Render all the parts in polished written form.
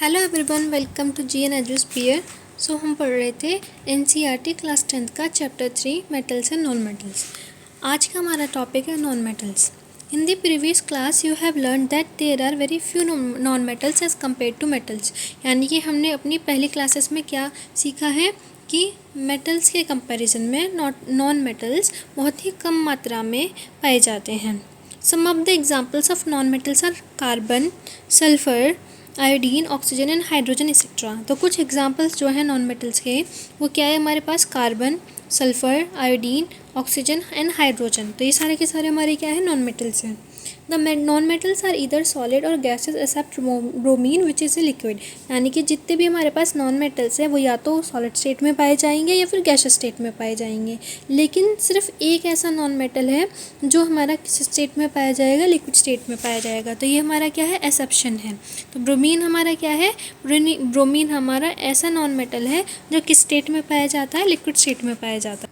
Hello everyone, welcome to GN Edusphere. So हम पढ़ रहे थे एनसीईआरटी क्लास 10th का chapter 3 metals and non metals. आज का हमारा टॉपिक है non metals. In the previous class you have learn that there are very few non metals as compare to metals. यानी कि हमने अपनी पहली क्लासेस में क्या सीखा है कि मेटल्स के कंपैरिजन में नॉन मेटल्स बहुत ही कम मात्रा में पाए जाते हैं। Some of the examples of non metals are carbon, sulphur, iodine, oxygen and hydrogen etcetera. तो कुछ एग्जांपल्स जो है नॉन मेटल्स के वो क्या है हमारे पास, carbon, sulphur, iodine, oxygen and hydrogen. तो ये सारे के सारे हमारे क्या है, नॉन मेटल्स हैं। The non metals are either solid और gases except bromine which is a liquid. यानी कि जितने भी हमारे पास नॉन मेटल्स हैं वो या तो सॉलिड स्टेट में पाए जाएंगे या फिर गैसेस स्टेट में पाए जाएंगे। लेकिन सिर्फ एक ऐसा नॉन मेटल है जो हमारा किस स्टेट में पाया जाएगा, लिक्विड स्टेट में पाया जाएगा। तो ये हमारा क्या है, एक्सेप्शन है। तो ब्रोमीन हमारा क्या है, ब्रोमीन हमारा ऐसा नॉन मेटल है जो किस स्टेट में पाया जाता है, लिक्विड स्टेट में पाया जाता है।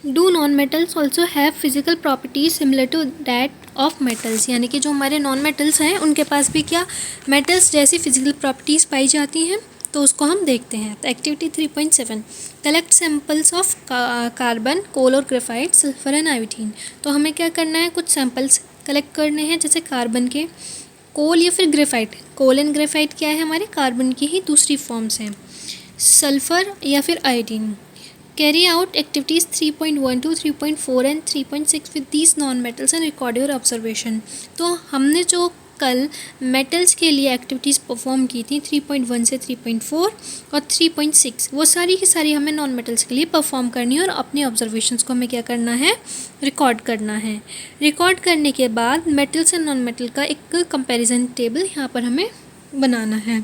Do non metals also have physical properties similar to that of metals. यानी कि जो हमारे नॉन मेटल्स हैं उनके पास भी क्या मेटल्स जैसी फिजिकल प्रॉपर्टीज़ पाई जाती हैं, तो उसको हम देखते हैं। तो activity 3.7 collect samples of carbon, coal और ग्रेफाइट, सल्फर एंड आयोडीन। तो हमें क्या करना है, कुछ सैम्पल्स कलेक्ट करने हैं, जैसे कार्बन के, कोल या फिर ग्रेफाइट। कोल एंड ग्रेफाइट क्या है, हमारे कार्बन की ही दूसरी फॉर्म्स हैं। सल्फर या फिर iodine. Carry out activities 3.1 to 3.4 and 3.6 with these non-metals and record your observation। तो हमने जो कल मेटल्स के लिए एक्टिविटीज़ परफॉर्म की थी 3.1 से 3.4 और 3.6, वो सारी की सारी हमें नॉन मेटल्स के लिए परफॉर्म करनी है और अपने ऑब्जर्वेशंस को हमें क्या करना है, रिकॉर्ड करना है। रिकॉर्ड करने के बाद मेटल्स एंड नॉन मेटल का एक कंपैरिजन टेबल यहाँ पर हमें बनाना है।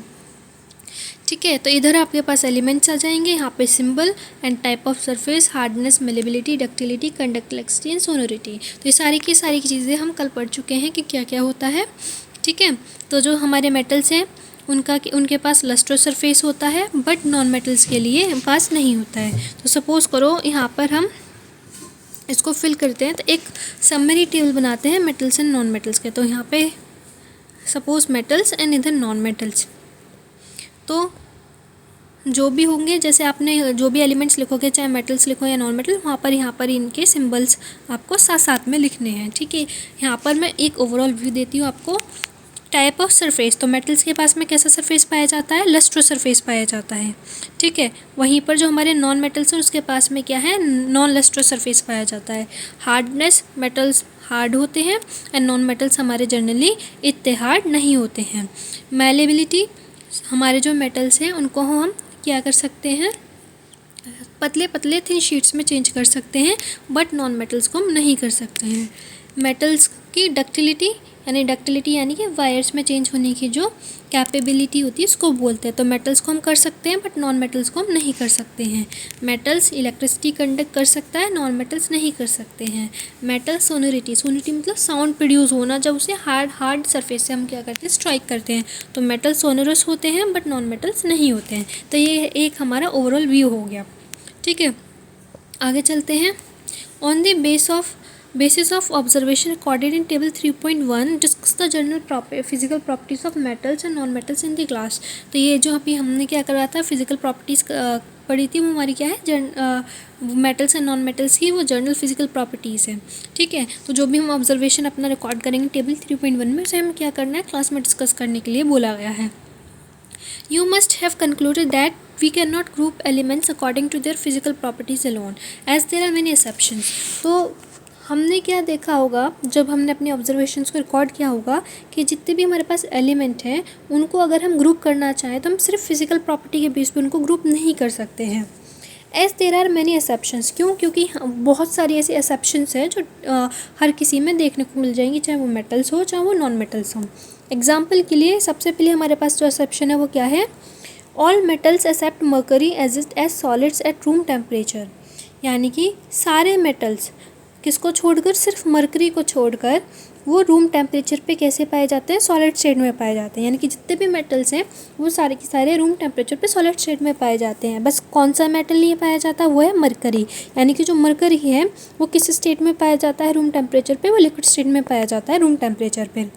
ठीक है, तो इधर आपके पास एलिमेंट्स आ जाएंगे, यहाँ पे symbol and type of surface, hardness, malleability, ductility, conductivity and sonority. तो ये सारी की सारी चीज़ें हम कल पढ़ चुके हैं कि क्या क्या होता है। ठीक है, तो जो हमारे मेटल्स हैं उनके पास लस्ट्रो सरफेस होता है, बट नॉन मेटल्स के लिए पास नहीं होता है। तो सपोज़ करो यहाँ पर हम इसको फिल करते हैं, तो एक समरी टेबल बनाते हैं मेटल्स एंड नॉन मेटल्स के। तो यहाँ पे सपोज मेटल्स एंड इधर नॉन मेटल्स, तो जो भी होंगे, जैसे आपने जो भी एलिमेंट्स लिखोगे, चाहे मेटल्स लिखो या नॉन मेटल, यहाँ पर इनके सिंबल्स आपको साथ साथ में लिखने हैं। ठीक है, यहाँ पर मैं एक ओवरऑल व्यू देती हूँ आपको। टाइप ऑफ सरफेस, तो मेटल्स के पास में कैसा सरफेस पाया जाता है, लस्ट्रो सरफेस पाया जाता है। ठीक है, वहीं पर जो हमारे नॉन मेटल्स हैं उसके पास में क्या है, नॉन लस्ट्रो सरफेस पाया जाता है। हार्डनेस, मेटल्स हार्ड होते हैं एंड नॉन मेटल्स हमारे जनरली इतने हार्ड नहीं होते हैं। मैलेबिलिटी, हमारे जो मेटल्स हैं उनको हम क्या कर सकते हैं, पतले पतले थिन शीट्स में चेंज कर सकते हैं, बट नॉन मेटल्स को हम नहीं कर सकते हैं। मेटल्स की डक्टिलिटी यानी कि वायर्स में चेंज होने की जो कैपेबिलिटी होती है उसको बोलते हैं। तो मेटल्स को हम कर सकते हैं बट नॉन मेटल्स को हम नहीं कर सकते हैं। मेटल्स इलेक्ट्रिसिटी कंडक्ट कर सकता है, नॉन मेटल्स नहीं कर सकते हैं। मेटल सोनोरिटी मतलब साउंड प्रोड्यूस होना, जब उसे हार्ड सरफेस से हम क्या करते हैं, स्ट्राइक करते हैं। तो मेटल सोनोरस होते हैं बट नॉन मेटल्स नहीं होते हैं। तो ये एक हमारा ओवरऑल व्यू हो गया। ठीक है, आगे चलते हैं। On the basis of observation recorded in table 3.1 discuss the general physical properties of metals and non metals in the glass। तो ये जो अभी हमने क्या करा था, फिजिकल प्रॉपर्टीज़ पढ़ी थी, वो हमारी क्या है, मेटल्स एंड नॉन मेटल्स की वो जर्नल फिजिकल प्रॉपर्टीज़ है। ठीक है, तो जो भी हम ऑब्जर्वेशन अपना रिकॉर्ड करेंगे टेबल 3.1 में, उसे हम क्या करना है, क्लास में डिस्कस करने के लिए बोला गया है। You must have concluded that we cannot group elements according to their physical properties alone, as there are many exceptions। तो हमने क्या देखा होगा, जब हमने अपने ऑब्जर्वेशंस को रिकॉर्ड किया होगा, कि जितने भी हमारे पास एलिमेंट हैं उनको अगर हम ग्रुप करना चाहें तो हम सिर्फ फिजिकल प्रॉपर्टी के बेस पे उनको ग्रुप नहीं कर सकते हैं। As there are many exceptions, क्यों, क्योंकि बहुत सारी ऐसी एक्सेप्शंस हैं जो हर किसी में देखने को मिल जाएंगी, चाहे वो मेटल्स हो चाहे वो नॉन मेटल्स हों। एग्जाम्पल के लिए सबसे पहले हमारे पास जो एक्सेप्शन है वो क्या है, all metals except mercury exist as solids at room temperature. यानी कि सारे मेटल्स किसको छोड़कर, सिर्फ मर्करी को छोड़कर, वो रूम टेम्परेचर पे कैसे पाए जाते हैं, सॉलिड स्टेट में पाए जाते हैं। यानी कि जितने भी मेटल्स हैं वो सारे के सारे रूम टेम्परेचर पे सॉलिड स्टेट में पाए जाते हैं। बस कौन सा मेटल नहीं पाया जाता, वो है मरकरी। यानी कि जो मरकरी है वो किस स्टेट में पाया जाता है, रूम टेम्परेचर पे, वो लिक्विड स्टेट में पाया जाता है रूम टेम्परेचर पे।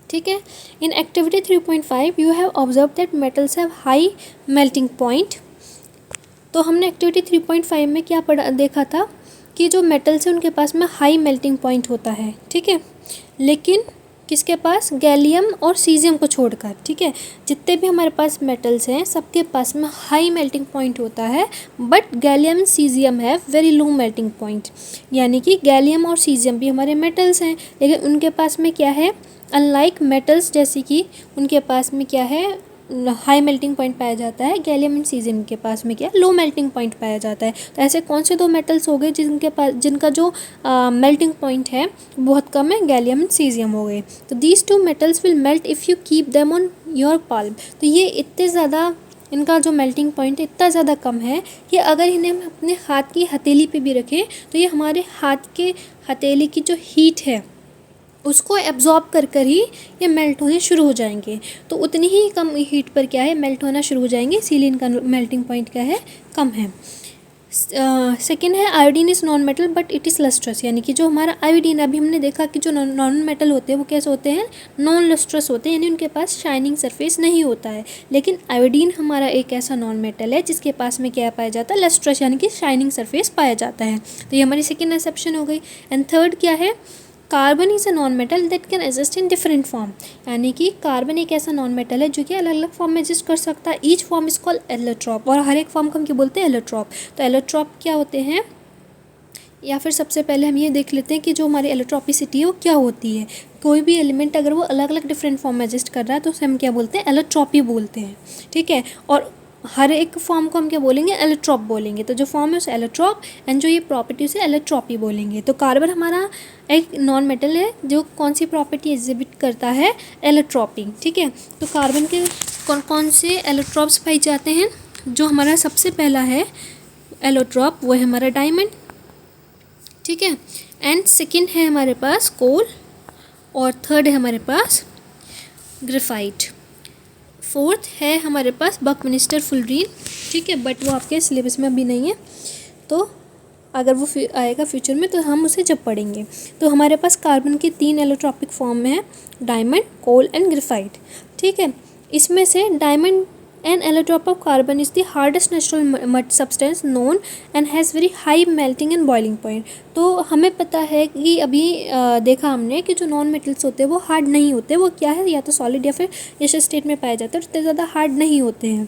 ठीक है। In activity 3.5 you have observe that metals have high melting point. तो हमने एक्टिविटी 3.5 में क्या पढ़ा देखा था कि जो मेटल्स हैं उनके पास में हाई मेल्टिंग पॉइंट होता है, ठीक है। लेकिन किसके पास, गैलियम और सीजियम को छोड़कर, ठीक है। जितने भी हमारे पास मेटल्स हैं सबके पास में हाई मेल्टिंग पॉइंट होता है, बट गैलियम सीजियम है वेरी लो मेल्टिंग पॉइंट। यानी कि गैलियम और सीजियम भी हमारे मेटल्स हैं, लेकिन उनके पास में क्या है, अनलाइक मेटल्स जैसे कि उनके पास में क्या है, हाई मेल्टिंग पॉइंट पाया जाता है, गैलियम एंड सीजियम के पास में क्या लो मेल्टिंग पॉइंट पाया जाता है। तो ऐसे कौन से दो मेटल्स हो गए जिनका जो मेल्टिंग पॉइंट है बहुत कम है, गैलियम एंड सीजियम हो गए। तो these two metals will melt if you keep them on your palm. तो ये इतने ज़्यादा, इनका जो मेल्टिंग पॉइंट है इतना ज़्यादा कम है कि अगर इन्हें हम अपने हाथ की हथेली पे भी रखें तो ये हमारे हाथ के हथेली की जो हीट है उसको एब्जॉर्ब कर ही ये मेल्ट होने शुरू हो जाएंगे। तो उतनी ही कम हीट पर क्या है, मेल्ट होना शुरू हो जाएंगे, इसीलिए इनका मेल्टिंग पॉइंट क्या है, कम है। सेकेंड है iodine is non metal but it is lustrous. यानी कि जो हमारा आयोडीन, अभी हमने देखा कि जो नॉन मेटल होते हैं वो कैसे होते हैं, नॉन लस्ट्रस होते हैं, यानी उनके पास शाइनिंग सरफेस नहीं होता है। लेकिन आयोडीन हमारा एक ऐसा नॉन मेटल है जिसके पास में क्या पाया जाता है, लस्ट्रस, यानी कि शाइनिंग सरफेस पाया जाता है। तो ये हमारी सेकेंड एक्सेप्शन हो गई। एंड थर्ड क्या है, carbon is a non metal that can exist in different form. यानी कि कार्बन एक ऐसा नॉन मेटल है जो कि अलग अलग फॉर्म में एग्जिस्ट कर सकता है। Each form is called allotrope, और हर एक फॉर्म को हम क्या बोलते हैं, एलोट्रॉप। तो एलोट्रॉप क्या होते हैं, या फिर सबसे पहले हम ये देख लेते हैं कि जो हमारी एलोट्रॉपिसिटी है वो क्या होती है। कोई भी एलिमेंट अगर वो अलग अलग डिफरेंट फॉर्म में एग्जिस्ट कर रहा है तो उसे हम क्या बोलते हैं, एलोट्रॉपी बोलते हैं, ठीक है। और हर एक फॉर्म को हम क्या बोलेंगे, एलोट्रॉप बोलेंगे। तो जो फॉर्म है उसे एलोट्रॉप, एंड जो ये प्रॉपर्टी उसे एलोट्रॉपी बोलेंगे। तो कार्बन हमारा एक नॉन मेटल है जो कौन सी प्रॉपर्टी एग्जिबिट करता है, एलोट्रॉपी, ठीक है। तो कार्बन के कौन कौन से एलोट्रॉप्स पाए जाते हैं, जो हमारा सबसे पहला है एलोट्रॉप वो है हमारा डायमंड, ठीक है। एंड सेकंड है हमारे पास कोल, और थर्ड है हमारे पास ग्रेफाइट, फोर्थ है हमारे पास बकमिनिस्टर फुलरीन, ठीक है, बट वो आपके सिलेबस में अभी नहीं है, तो अगर वो आएगा फ्यूचर में तो हम उसे जब पढ़ेंगे। तो हमारे पास कार्बन की 3 एलोट्रॉपिक फॉर्म में है, डायमंड, कोल एंड ग्रेफाइट, ठीक है। इसमें से diamond an allotrope of carbon is the hardest natural substance known and has very high melting and boiling point. तो हमें पता है कि अभी देखा हमने कि जो नॉन मेटल्स होते हैं वो हार्ड नहीं होते, वो क्या है, या तो सॉलिड या फिर गैसियस स्टेट में पाए जाते हैं, उतने ज़्यादा हार्ड नहीं होते हैं।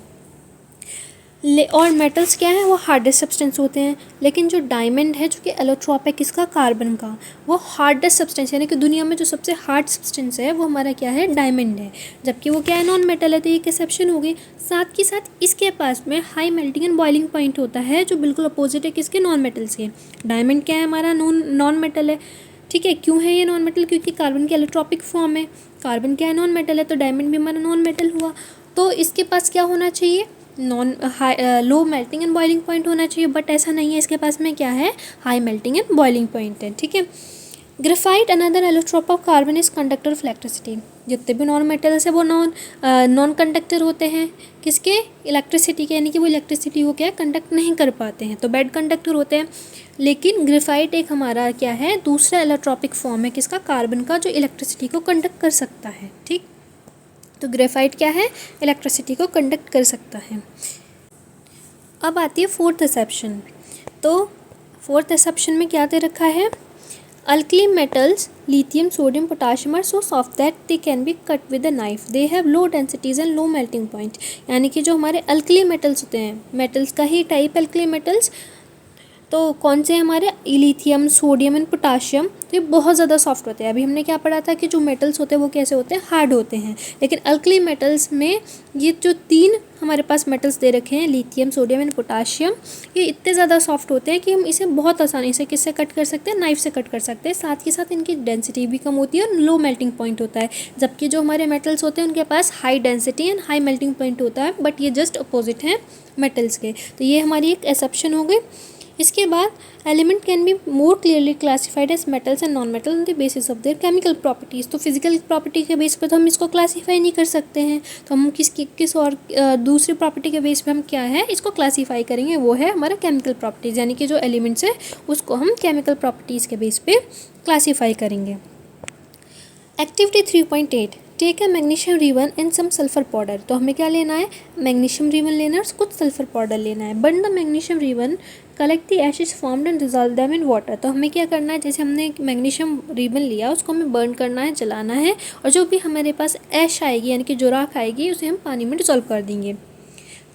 और मेटल्स क्या है, वो हार्डेस्ट सब्सटेंस होते हैं। लेकिन जो डायमंड है जो कि एलोट्रॉप है किसका, कार्बन का, वो हार्डेस्ट सब्सटेंस, यानी कि दुनिया में जो सबसे हार्ड सब्सटेंस है वो हमारा क्या है, डायमंड है, जबकि वो क्या है, नॉन मेटल है। तो ये एक एक्सेप्शन हो गई। साथ के साथ इसके पास में high melting and boiling point होता है, जो बिल्कुल अपोजिट है किसके, नॉन मेटल्स के। डायमंड क्या है, हमारा नॉन मेटल है, ठीक है। क्यों है ये नॉन मेटल, क्योंकि कार्बन की एलोट्रॉपिक फॉर्म है। कार्बन क्या है, नॉन मेटल है, तो डायमंड भी हमारा नॉन मेटल हुआ। तो इसके पास क्या होना चाहिए, low melting and boiling point होना चाहिए, बट ऐसा नहीं है, इसके पास में क्या है, high melting and boiling point है, ठीक है। Graphite another allotrope of carbon is conductor of electricity. जितने भी नॉन मेटल्स है वो नॉन कंडक्टर होते हैं किसके, इलेक्ट्रिसिटी के, यानी कि वो इलेक्ट्रिसिटी को क्या कंडक्ट नहीं कर पाते हैं, तो बैड कंडक्टर होते हैं। लेकिन ग्रेफाइट एक हमारा क्या है, दूसरा एलोट्रॉपिक फॉर्म है किसका, कार्बन का, जो इलेक्ट्रिसिटी को कंडक्ट कर सकता है, ठीक। तो ग्रेफाइट क्या है, इलेक्ट्रिसिटी को कंडक्ट कर सकता है। अब आती है फोर्थ एक्सेप्शन। तो फोर्थ एक्सेप्शन में क्या दे रखा है, alkali metals lithium sodium potassium are so soft that they can be cut with a knife, they have low densities and low melting point. यानी कि जो हमारे अल्कली मेटल्स होते हैं, मेटल्स का ही टाइप अल्कली मेटल्स, तो कौन से हमारे, लिथियम सोडियम एंड पोटाशियम, तो ये बहुत ज़्यादा सॉफ्ट होते हैं। अभी हमने क्या पढ़ा था कि जो मेटल्स होते हैं वो कैसे होते हैं, हार्ड होते हैं। लेकिन अल्कली मेटल्स में ये जो 3 हमारे पास मेटल्स दे रखे हैं, लिथियम सोडियम एंड पोटाशियम, ये इतने ज़्यादा सॉफ्ट होते हैं कि हम इसे बहुत आसानी से किससे कट कर सकते हैं, नाइफ से कट कर सकते हैं। साथ ही साथ इनकी डेंसिटी भी कम होती है और लो मेल्टिंग पॉइंट होता है। जबकि जो हमारे मेटल्स होते हैं उनके पास high density and high melting point होता है, बट ये जस्ट अपोजिट हैं मेटल्स के। तो ये हमारी एक एक्सेप्शन हो गई। इसके बाद element can be more clearly classified as metals and non metal on the basis of their chemical properties. तो फिजिकल प्रॉपर्टी के बेस पे तो हम इसको क्लासीफाई नहीं कर सकते हैं, तो हम किस और दूसरी प्रॉपर्टी के बेस पे हम क्या है इसको क्लासीफाई करेंगे, वो है हमारा केमिकल प्रॉपर्टीज़। यानी कि जो एलिमेंट्स है उसको हम केमिकल प्रॉपर्टीज़ के बेस पे क्लासीफाई करेंगे। Activity 3.8 take a magnesium ribbon and some sulphur powder. तो हमें क्या लेना है, मैग्नीशियम रिबन लेना है और कुछ सल्फर पाउडर लेना है। Burn the magnesium ribbon, collect the Ashes formed and dissolve them in water. तो हमें क्या करना है, जैसे हमने मैग्नीशियम रिबन लिया उसको हमें बर्न करना है, जलाना है, और जो भी हमारे पास ऐश आएगी यानी कि जो राख आएगी उसे हम पानी में डिजॉल्व कर देंगे।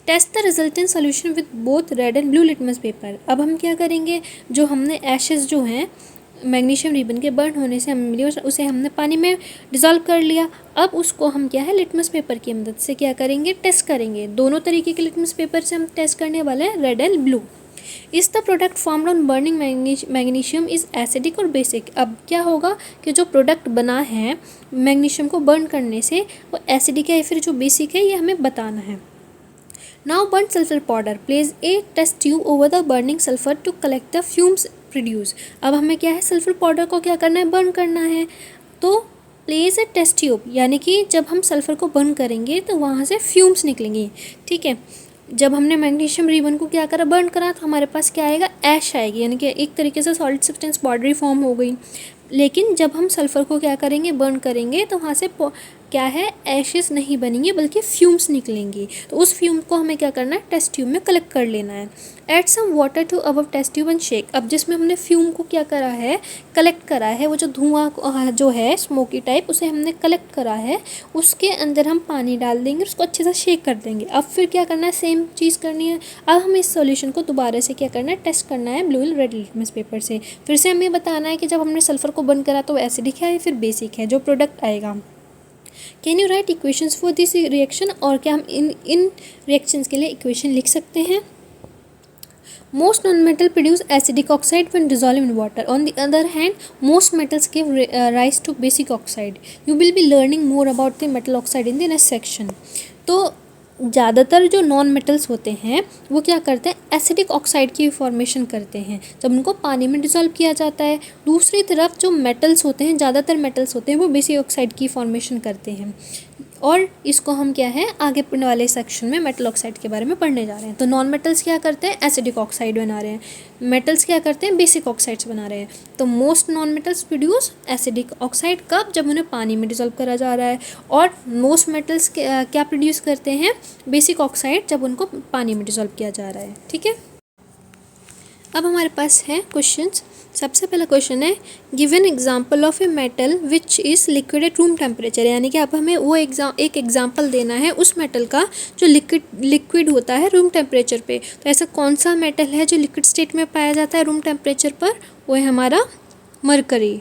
Test the resultant solution with both red and blue litmus paper. अब हम क्या करेंगे, जो हमने एशेज जो हैं मैग्नीशियम रिबन के बर्न होने से हमें मिली उसे हमने पानी में डिज़ोल्व कर लिया। अब उसको हम क्या है लिटमस पेपर की मदद से क्या करेंगे, टेस्ट करेंगे। दोनों तरीके के लिटमस पेपर से हम टेस्ट करने वाले हैं, red and blue. Is the product formed on burning magnesium is acidic और बेसिक। अब क्या होगा कि जो प्रोडक्ट बना है मैग्नीशियम को बर्न करने से वो एसिडिक है या फिर जो बेसिक है ये हमें बताना है। Now burn sulphur powder, place a test tube over the burning sulphur to collect the fumes produce. अब हमें क्या है, सल्फर पाउडर को क्या करना है, बर्न करना है। तो प्लेस ए टेस्ट ट्यूब, यानी कि जब हम सल्फर को बर्न करेंगे तो वहाँ से फ्यूम्स निकलेंगे। ठीक है, जब हमने मैग्नीशियम रिबन को क्या करा, बर्न करा, तो हमारे पास क्या आएगा, ऐश आएगी, यानी कि एक तरीके से सॉलिड सब्सटेंस पाउडरी फॉर्म हो गई। लेकिन जब हम सल्फ़र को क्या करेंगे, बर्न करेंगे, तो वहाँ से क्या है, ऐशेस नहीं बनेंगे बल्कि फ्यूम्स निकलेंगी। तो उस फ्यूम को हमें क्या करना है, टेस्ट ट्यूब में कलेक्ट कर लेना है। Add some water to above test tube and shake. अब जिसमें हमने फ्यूम को क्या करा है, कलेक्ट करा है, वो जो धुआं जो है स्मोकी टाइप उसे हमने कलेक्ट करा है, उसके अंदर हम पानी डाल देंगे, उसको अच्छे से शेक कर देंगे। अब फिर क्या करना है, सेम चीज़ करनी है। अब हमें इस सॉल्यूशन को दोबारा से क्या करना है, टेस्ट करना है ब्लू रेड लिटमस पेपर से। फिर से हमें बताना है कि जब हमने सल्फ़र को बर्न करा तो एसिडिक है या फिर बेसिक है, जो प्रोडक्ट आएगा। Can you right equations for this reaction, और क्या हम इन रिएक्शंस के लिए इक्वेशन लिख सकते हैं। Most non-metal produce acidic oxide when dissolved in water. On the other hand, most metals give rise to basic oxide. You will be learning more about the metal oxide in the next section. तो ज़्यादातर जो non metals होते हैं वो क्या करते हैं, acidic oxide की फॉर्मेशन करते हैं जब उनको पानी में डिसॉल्व किया जाता है। दूसरी तरफ जो मेटल्स होते हैं, ज़्यादातर मेटल्स होते हैं वो बेसिक ऑक्साइड की फॉर्मेशन करते हैं। और इसको हम क्या है, आगे पढ़ने वाले सेक्शन में मेटल ऑक्साइड के बारे में पढ़ने जा रहे हैं। तो नॉन मेटल्स क्या करते हैं, एसिडिक ऑक्साइड बना रहे हैं, मेटल्स क्या करते हैं, बेसिक ऑक्साइड्स बना रहे हैं। तो most non metals produce acidic oxide कब, जब उन्हें पानी में डिसॉल्व करा जा रहा है। और मोस्ट मेटल्स क्या प्रोड्यूस करते हैं, बेसिक ऑक्साइड, जब उनको पानी में डिसॉल्व किया जा रहा है। ठीक है, अब हमारे पास है क्वेश्चंस। सबसे पहला क्वेश्चन है, give an example of a metal which is liquid at room temperature. यानी कि अब हमें वो एक एग्जाम्पल देना है उस मेटल का जो लिक्विड होता है रूम टेम्परेचर पे। तो ऐसा कौन सा मेटल है जो लिक्विड स्टेट में पाया जाता है रूम टेम्परेचर पर, वो है हमारा मरकरी।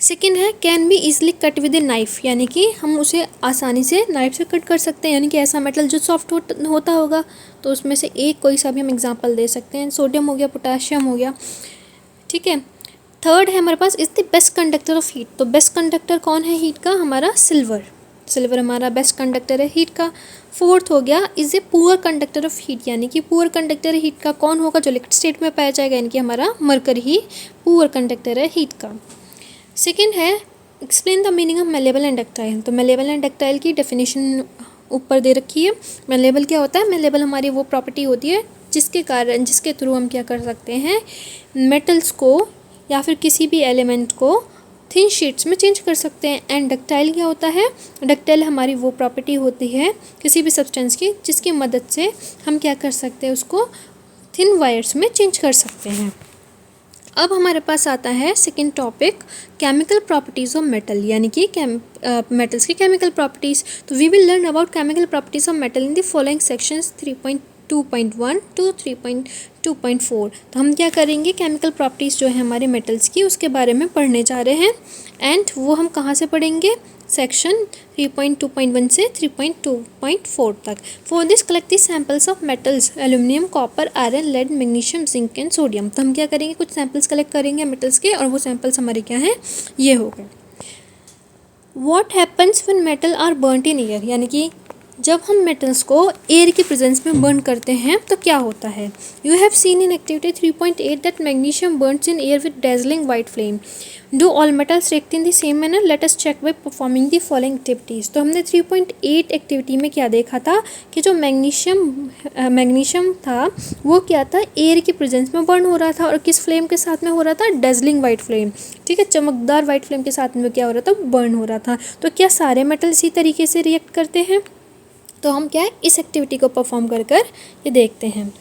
सेकेंड है, can be easily cut with a knife, यानी कि हम उसे आसानी से नाइफ से कट कर सकते हैं। यानी कि ऐसा मेटल जो सॉफ्ट होता होगा, तो उसमें से एक कोई सा भी हम एग्जांपल दे सकते हैं। सोडियम हो गया, पोटाशियम हो गया। ठीक है, थर्ड है हमारे पास, is the best conductor of heat. तो बेस्ट कंडक्टर कौन है हीट का, हमारा सिल्वर। सिल्वर हमारा बेस्ट कंडक्टर है हीट का। फोर्थ हो गया, is a poor conductor of heat, यानी कि पुअर कंडक्टर हीट का कौन होगा, जो लिक्विड स्टेट में पाया जाएगा, यानी कि हमारा मरकरी ही पुअर कंडक्टर है हीट का। सेकेंड है, explain the meaning of malleable and ductile. तो मेलेबल एंड डक्टाइल की डेफिनेशन ऊपर दे रखी है। मेलेबल क्या होता है, मेलेबल हमारी वो प्रॉपर्टी होती है जिसके थ्रू हम क्या कर सकते हैं, मेटल्स को या फिर किसी भी एलिमेंट को थिन शीट्स में चेंज कर सकते हैं। एंड डक्टाइल क्या होता है, डक्टाइल हमारी वो प्रॉपर्टी होती है किसी भी सब्सटेंस की जिसकी मदद से हम क्या कर सकते हैं, उसको थिन वायर्स में चेंज कर सकते हैं। अब हमारे पास आता है second topic, chemical properties of metal, यानी कि मेटल्स की केमिकल प्रॉपर्टीज़। तो we will learn about chemical properties of metal in the following sections 3.2.1 to 3.2.4। तो हम क्या करेंगे, केमिकल प्रॉपर्टीज़ जो है हमारे मेटल्स की उसके बारे में पढ़ने जा रहे हैं। एंड वो हम कहाँ से पढ़ेंगे, सेक्शन 3.2.1 से 3.2.4 तक। For this collect the samples of metals aluminium, copper, iron, lead, magnesium, zinc and sodium. तो हम क्या करेंगे, कुछ सैम्पल्स कलेक्ट करेंगे मेटल्स के, और वो सैम्पल्स हमारे क्या हैं, ये हो गए। What happens when metal are burnt in air, यानी कि जब हम मेटल्स को एयर की प्रेजेंस में बर्न करते हैं तो क्या होता है। You have seen in activity 3.8 that magnesium burns in air with dazzling white flame. Do all metals react in the same manner, let us check by performing the following activities. तो हमने 3.8 activity में क्या देखा था कि जो magnesium था वो क्या था, एयर की प्रेजेंस में बर्न हो रहा था, और किस फ्लेम के साथ में हो रहा था, डेजलिंग वाइट फ्लेम। ठीक है, चमकदार वाइट फ्लेम के साथ में क्या हो रहा था, बर्न हो रहा था। तो क्या सारे मेटल इसी तरीके से रिएक्ट करते हैं। तो हम क्या है, इस एक्टिविटी को परफॉर्म कर ये देखते हैं।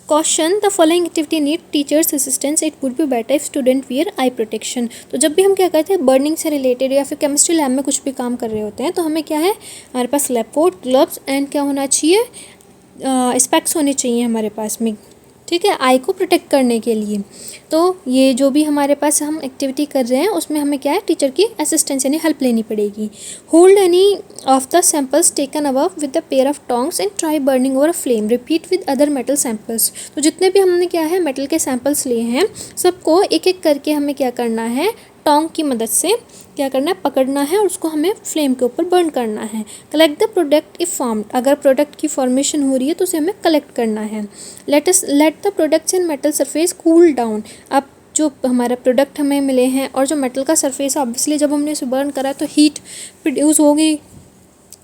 Caution, the following activity need teachers assistance, it would be better if student wear I protection. तो जब भी हम क्या करते हैं, बर्निंग से रिलेटेड या फिर केमिस्ट्री लैब में कुछ भी काम कर रहे होते हैं, तो हमें क्या है, हमारे पास लैब कोट, ग्लव्स एंड क्या होना चाहिए, स्पेक्स होने चाहिए हमारे पास में। ठीक है, आई को प्रोटेक्ट करने के लिए। तो ये जो भी हमारे पास हम एक्टिविटी कर रहे हैं उसमें हमें क्या है, टीचर की असिस्टेंस यानी हेल्प लेनी पड़ेगी। Hold any of the samples taken above with the pair of tongs and try burning over a flame, repeat with other metal samples. तो जितने भी हमने क्या है, मेटल के सैम्पल्स लिए हैं, सबको एक एक करके हमें क्या करना है, टोंग की मदद से क्या करना है, पकड़ना है और उसको हमें फ्लेम के ऊपर बर्न करना है। Collect the product if formed, अगर प्रोडक्ट की फॉर्मेशन हो रही है तो उसे हमें कलेक्ट करना है। Let the products in metal surface cool down. अब जो हमारा प्रोडक्ट हमें मिले हैं और जो मेटल का सरफेस है, ऑब्वियसली जब हमने उसे बर्न करा तो हीट प्रोड्यूस होगी,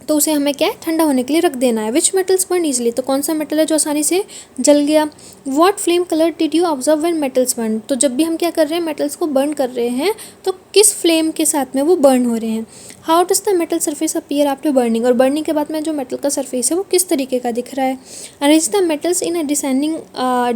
तो उसे हमें क्या है, ठंडा होने के लिए रख देना है। विच मेटल्स बर्न ईजिली, तो कौन सा मेटल है जो आसानी से जल गया। What flame colour did you observe when metals burn, तो जब भी हम क्या कर रहे हैं, मेटल्स को बर्न कर रहे हैं तो किस फ्लेम के साथ में वो बर्न हो रहे हैं। How does the metal surface appear after burning, और बर्निंग के बाद में जो मेटल का सरफेस है वो किस तरीके का दिख रहा है। Arrange the metals in a descending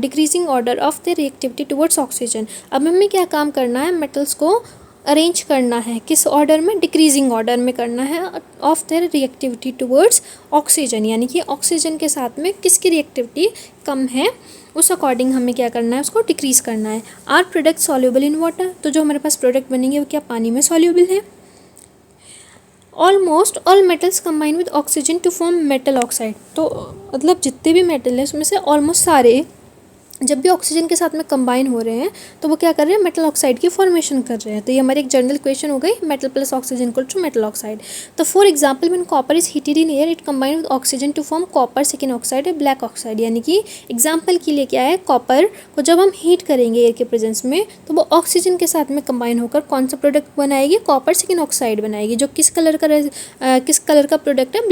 decreasing order of the reactivity towards oxygen. अब हमें क्या काम करना है, मेटल्स को अरेंज करना है, किस ऑर्डर में, डिक्रीजिंग ऑर्डर में करना है, of their reactivity towards oxygen, यानी कि ऑक्सीजन के साथ में किसकी रिएक्टिविटी कम है उस अकॉर्डिंग हमें क्या करना है, उसको डिक्रीज़ करना है। Are product soluble in water, तो जो हमारे पास प्रोडक्ट बनेंगे वो क्या पानी में सॉल्यूबल है। Almost all metals combine with oxygen to form metal oxide, तो मतलब जितने भी मेटल हैं उसमें से ऑलमोस्ट सारे जब भी ऑक्सीजन के साथ में कंबाइन हो रहे हैं तो वो क्या कर रहे हैं, मेटल ऑक्साइड की फॉर्मेशन कर रहे हैं। तो ये हमारी एक जनरल इक्वेशन हो गई, metal plus oxygen equal to metal oxide. तो for example when copper is heated in air it combine with oxygen to form copper second oxide black oxide, यानी कि एग्जाम्पल के लिए क्या है, कॉपर को जब हम हीट करेंगे एयर के प्रेजेंस में तो वो ऑक्सीजन के साथ में कंबाइन होकर कौन सा प्रोडक्ट बनाएगी, कॉपर सेकेंड ऑक्साइड बनाएगी, जो किस कलर का प्रोडक्ट है,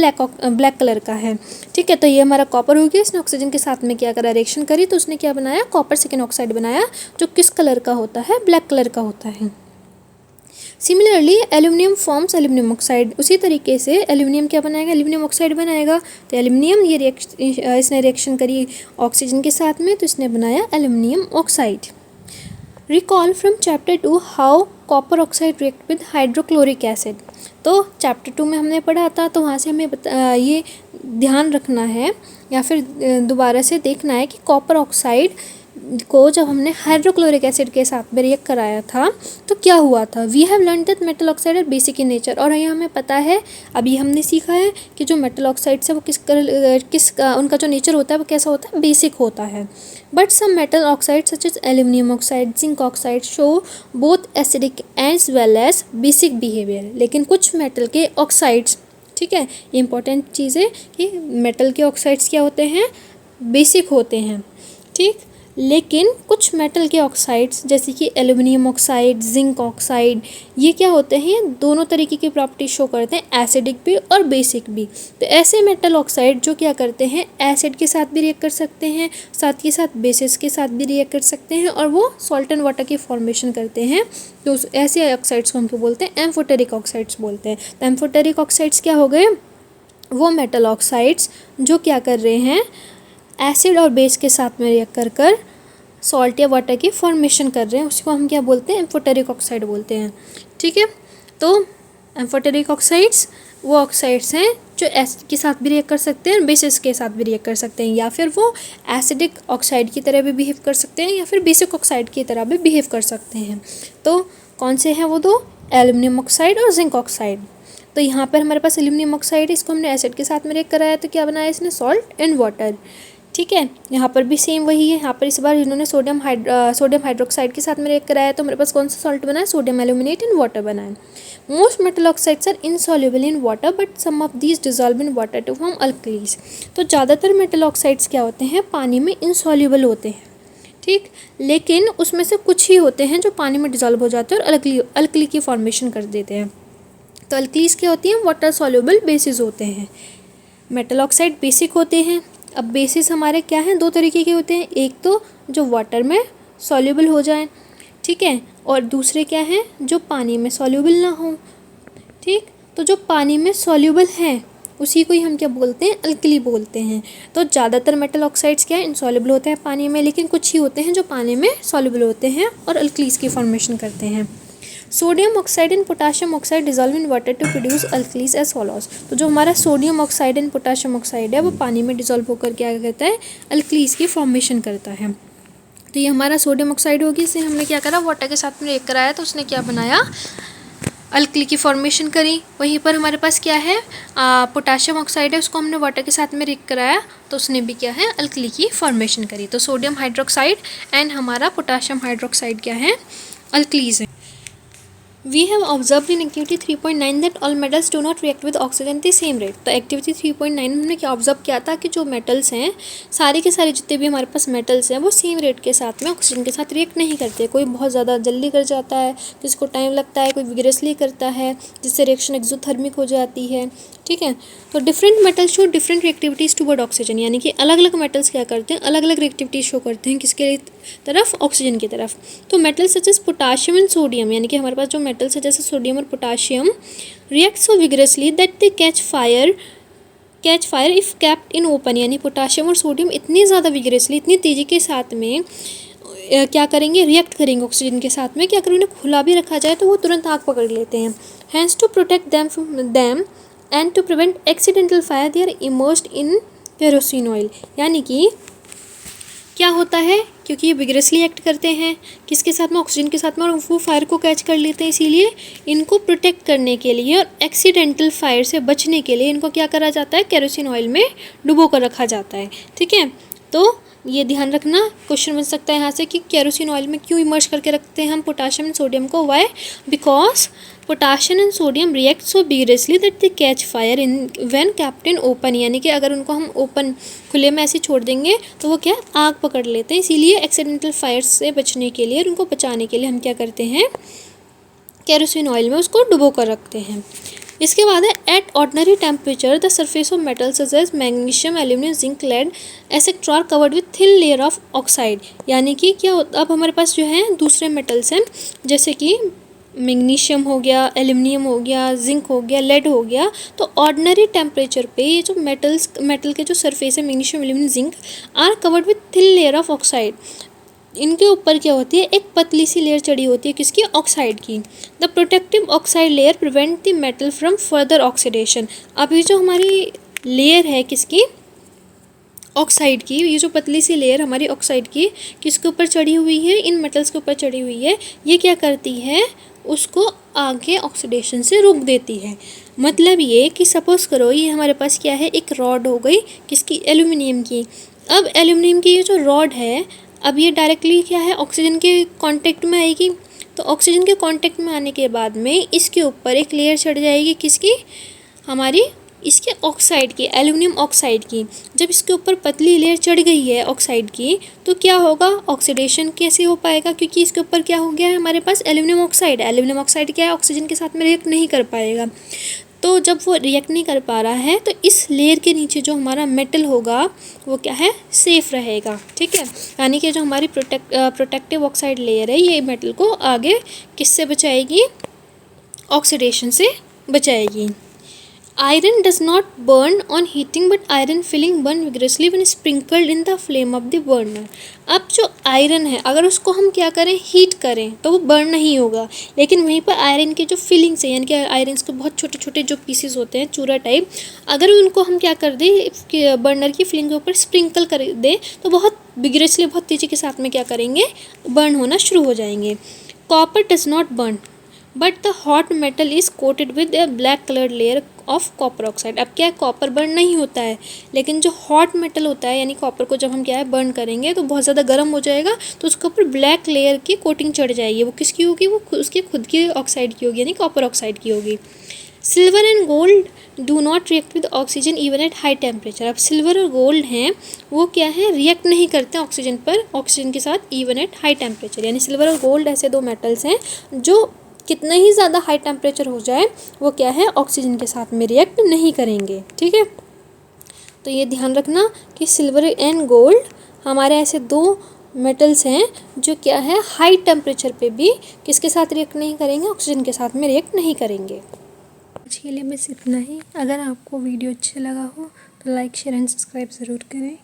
ब्लैक कलर का है। ठीक है, तो ये हमारा कॉपर हो गया, इसने ऑक्सीजन के साथ में क्या करा, रिएक्शन करी, तो उसने क्या बनाया, कॉपर सेकेंड ऑक्साइड बनाया, जो किस कलर का होता है, ब्लैक कलर का होता है। Similarly aluminium forms aluminium oxide, उसी तरीके से एल्यूमिनियम क्या बनाएगा, एल्यूमिनियम ऑक्साइड बनाएगा। तो एल्यूमिनियम इसने रिएक्शन करी ऑक्सीजन के साथ में, तो इसने बनाया aluminium oxide. Recall from chapter 2 how copper oxide react with hydrochloric acid. तो चैप्टर 2 में हमने पढ़ा था, तो वहाँ से हमें ये ध्यान रखना है या फिर दोबारा से देखना है कि कॉपर ऑक्साइड को जब हमने हाइड्रोक्लोरिक एसिड के साथ में रिएक्ट कराया था तो क्या हुआ था। We have learn that metal oxide are basic in nature, और यहाँ हमें पता है, अभी हमने सीखा है कि जो मेटल ऑक्साइड्स है वो उनका जो नेचर होता है वो कैसा होता है, बेसिक होता है। But some metal oxide such as aluminium oxide, zinc oxide show both acidic as well as basic behaviour. लेकिन कुछ मेटल के ऑक्साइड्स, ठीक है, ये इंपॉर्टेंट चीज़ है कि मेटल के ऑक्साइड्स क्या होते हैं, बेसिक होते हैं। ठीक, लेकिन कुछ मेटल के ऑक्साइड्स जैसे कि एल्यूमिनियम ऑक्साइड, जिंक ऑक्साइड, ये क्या होते हैं, दोनों तरीके की प्रॉपर्टी शो करते हैं, एसिडिक भी और बेसिक भी। तो ऐसे मेटल ऑक्साइड जो क्या करते हैं, एसिड के साथ भी रिएक्ट कर सकते हैं, साथ ही साथ बेसिस के साथ भी रिएक्ट कर सकते हैं, और वो सॉल्ट एंड वाटर की फॉर्मेशन करते हैं। तो ऐसे ऑक्साइड्स को हम क्या बोलते हैं, एम्फोटेरिक ऑक्साइड्स बोलते हैं। तो एम्फोटेरिक ऑक्साइड्स क्या हो गए, वो मेटल ऑक्साइड्स जो क्या कर रहे हैं, एसिड और बेस के साथ में रिएक्ट कर सॉल्ट या वाटर की फॉर्मेशन कर रहे हैं, उसको हम क्या बोलते हैं, एम्फोटेरिक ऑक्साइड बोलते हैं। ठीक है, तो एम्फोटेरिक ऑक्साइड्स वो ऑक्साइड्स हैं जो एसिड के साथ भी रिएक्ट कर सकते हैं और बेसिस के साथ भी रिएक्ट कर सकते हैं, या फिर वो एसिडिक ऑक्साइड की तरह भी बिहेव कर सकते हैं या फिर बेसिक ऑक्साइड की तरह भी बिहेव कर सकते हैं। तो कौन से हैं वो दो, एल्यूमिनियम ऑक्साइड और जिंक ऑक्साइड। तो यहाँ पर हमारे पास एल्यूमिनियम ऑक्साइड, इसको हमने एसिड के साथ में रिएक्ट कराया तो क्या बनाया इसने, सॉल्ट एंड वाटर। ठीक है, यहाँ पर भी सेम वही है। यहाँ पर इस बार इन्होंने सोडियम हाइड्रोक्साइड के साथ में रिएक्ट कराया, तो मेरे पास कौन सा सॉल्ट बना है, सोडियम एल्यूमिनेट इन वाटर बना है। Most metal oxides are insoluble in water but some of these dissolve in water to form alkalis. तो ज़्यादातर मेटल ऑक्साइड्स क्या होते हैं, पानी में इनसॉल्युबल होते हैं, ठीक, लेकिन उसमें से कुछ ही होते हैं जो पानी में डिजॉल्व हो जाते हैं और अल्कली की फॉर्मेशन कर देते हैं। तो अल्कलीज क्या होती हैं, वाटर सॉल्युबल बेसिस होते हैं। मेटल ऑक्साइड बेसिक होते हैं। अब बेसिस हमारे क्या हैं, दो तरीके के होते हैं, एक तो जो वाटर में सॉल्युबल हो जाए, ठीक है, और दूसरे क्या हैं, जो पानी में सॉल्युबल ना हो, ठीक। तो जो पानी में सॉल्युबल हैं उसी को ही हम क्या बोलते हैं, अल्कली बोलते हैं। तो ज़्यादातर मेटल ऑक्साइड्स क्या है, इनसॉल्युबल होते हैं पानी में, लेकिन कुछ ही होते हैं जो पानी में सॉल्युबल होते हैं और अल्कलीज की फॉर्मेशन करते हैं। Sodium oxide and potassium oxide dissolve in water to produce alkalis as follows. तो जो हमारा sodium oxide and potassium oxide है वो पानी में डिजॉल्व होकर क्या करता है, अल्कलीज की फॉर्मेशन करता है। तो ये हमारा सोडियम ऑक्साइड होगी, इसे हमने क्या करा, वाटर के साथ में रिएक्ट कराया तो उसने क्या बनाया, अल्कली की फॉर्मेशन करी। वहीं पर हमारे पास क्या है, पोटाशियम ऑक्साइड है, उसको हमने वाटर के साथ में रिएक्ट कराया तो उसने भी क्या है, अल्कली की फॉर्मेशन करी। तो सोडियम हाइड्रोक्साइड एंड हमारा पोटाशियम हाइड्रोक्साइड क्या है, अल्कलीज है। We have observed in activity 3.9 that all metals do not react with oxygen at the same rate। तो एक्टिविटी 3.9 में हमने क्या ऑब्जर्व किया था कि जो मेटल्स हैं, सारे के सारे जितने भी हमारे पास मेटल्स हैं वो सेम रेट के साथ में ऑक्सीजन के साथ रिएक्ट नहीं करते। कोई बहुत ज़्यादा जल्दी कर जाता है, किसको टाइम लगता है, कोई विग्रेसली करता है जिससे रिएक्शन एक्सोथर्मिक हो जाती है, ठीक है। तो different metals show different reactivities toward oxygen, यानी कि अलग अलग मेटल्स क्या करते हैं, अलग अलग रिएक्टिविटी शो करते हैं किसके तरफ, ऑक्सीजन की तरफ। तो metals such as potassium and sodium, यानी कि हमारे पास जो मेटल्स है जैसे सोडियम और potassium, react so vigorously that they catch fire if kept in open, यानी पोटाशियम और सोडियम इतनी ज़्यादा विग्रेसली, इतनी तेज़ी के साथ में क्या करेंगे, रिएक्ट करेंगे ऑक्सीजन के साथ में, क्या करें, उन्हें खुला भी रखा जाए तो वो तुरंत आग पकड़ लेते हैं। Hence to protect them and to prevent accidental fire they are immersed in kerosene oil. यानी कि क्या होता है, क्योंकि ये विग्रेसली एक्ट करते हैं किसके साथ में, ऑक्सीजन के साथ में, और वो फायर को कैच कर लेते हैं, इसीलिए इनको प्रोटेक्ट करने के लिए और एक्सीडेंटल फायर से बचने के लिए इनको क्या करा जाता है, केरोसिन ऑयल में डुबो कर रखा जाता है, ठीक है। तो ये ध्यान रखना, क्वेश्चन बन सकता है यहाँ से कि केरोसिन ऑयल में क्यों इमर्ज करके रखते हैं हम पोटाशियम एंड सोडियम को, why, because potassium and sodium react so vigorously that they catch fire in when kept in open, यानी कि अगर उनको हम ओपन खुले में ऐसे छोड़ देंगे तो वो क्या आग पकड़ लेते हैं, इसीलिए एक्सीडेंटल फायर से बचने के लिए और उनको बचाने के लिए हम क्या करते हैं, केरोसिन ऑयल में उसको डुबो कर रखते हैं। इसके बाद है at ordinary temperature the surface of metals such as magnesium, aluminium, zinc, lead etcetera are covered with thin layer of oxide. यानी कि क्या होता, अब हमारे पास जो है दूसरे मेटल्स हैं जैसे कि मैग्नीशियम हो गया, एल्यूमिनियम हो गया, जिंक हो गया, लेड हो गया, तो ऑर्डिनरी टेम्परेचर पे ये जो मेटल के जो सरफेस है magnesium, aluminium, zinc are covered with thin layer of oxide. इनके ऊपर क्या होती है, एक पतली सी लेयर चढ़ी होती है किसकी, ऑक्साइड की। The protective oxide layer prevent the metal from further oxidation. अब ये जो हमारी लेयर है किसकी, ऑक्साइड की, ये जो पतली सी लेयर हमारी ऑक्साइड की किसके ऊपर चढ़ी हुई है, इन मेटल्स के ऊपर चढ़ी हुई है, ये क्या करती है, उसको आगे ऑक्सीडेशन से रोक देती है। मतलब ये कि सपोज़ करो ये हमारे पास क्या है, एक रॉड हो गई किसकी, एल्यूमिनियम की। अब एल्यूमिनियम की ये जो रॉड है, अब ये डायरेक्टली क्या है, ऑक्सीजन के कांटेक्ट में आएगी, तो ऑक्सीजन के कांटेक्ट में आने के बाद में इसके ऊपर एक लेयर चढ़ जाएगी किसकी, हमारी इसके ऑक्साइड की, एल्यूमिनियम ऑक्साइड की। जब इसके ऊपर पतली लेयर चढ़ गई है ऑक्साइड की, तो क्या होगा, ऑक्सीडेशन कैसे हो पाएगा, क्योंकि इसके ऊपर क्या हो गया है हमारे पास, एल्यूमिनियम ऑक्साइड। एल्यूमिनियम ऑक्साइड क्या है, ऑक्सीजन के साथ में रिएक्ट नहीं कर पाएगा। तो जब वो रिएक्ट नहीं कर पा रहा है तो इस लेयर के नीचे जो हमारा मेटल होगा वो क्या है, सेफ रहेगा, ठीक है। यानी कि जो हमारी प्रोटेक्टिव ऑक्साइड लेयर है ये मेटल को आगे किससे बचाएगी, ऑक्सीडेशन से बचाएगी। Iron does not burn on heating but iron filling burn vigorously when sprinkled in the flame of the burner. अब जो आयरन है अगर उसको हम क्या करें, हीट करें तो वो बर्न नहीं होगा, लेकिन वहीं पर आयरन के जो फिलिंग्स है, यानी कि आयरन के बहुत छोटे छोटे जो पीसेस होते हैं चूरा टाइप, अगर उनको हम क्या कर दें, बर्नर की फिलिंग के ऊपर स्प्रिंकल कर दें तो बहुत विग्रेसली, बहुत तेज़ी के साथ में क्या करेंगे, बर्न होना शुरू हो जाएंगे। Copper does not burn but the hot metal is coated with A black coloured layer of copper oxide. अब क्या है, कॉपर बर्न नहीं होता है, लेकिन जो हॉट मेटल होता है यानी कॉपर को जब हम क्या है बर्न करेंगे तो बहुत ज़्यादा गर्म हो जाएगा, तो उसके ऊपर ब्लैक लेयर की कोटिंग चढ़ जाएगी। वो किसकी होगी, वो उसकी खुद की ऑक्साइड की होगी, यानी कॉपर ऑक्साइड की होगी। Silver and gold do not react with oxygen even at high temperature. अब सिल्वर और गोल्ड हैं वो क्या है, रिएक्ट नहीं करते ऑक्सीजन पर, ऑक्सीजन के साथ इवन एट हाई टेम्परेचर। यानी सिल्वर और गोल्ड ऐसे दो मेटल्स हैं जो कितना ही ज़्यादा हाई टेम्परेचर हो जाए वो क्या है, ऑक्सीजन के साथ में रिएक्ट नहीं करेंगे। ठीक है, तो ये ध्यान रखना कि सिल्वर एंड गोल्ड हमारे ऐसे दो मेटल्स हैं जो क्या है हाई टेम्परेचर पे भी किसके साथ रिएक्ट नहीं करेंगे, ऑक्सीजन के साथ में रिएक्ट नहीं करेंगे। आज के लिए बस इतना ही। अगर आपको वीडियो अच्छा लगा हो तो लाइक शेयर एंड सब्सक्राइब ज़रूर करें।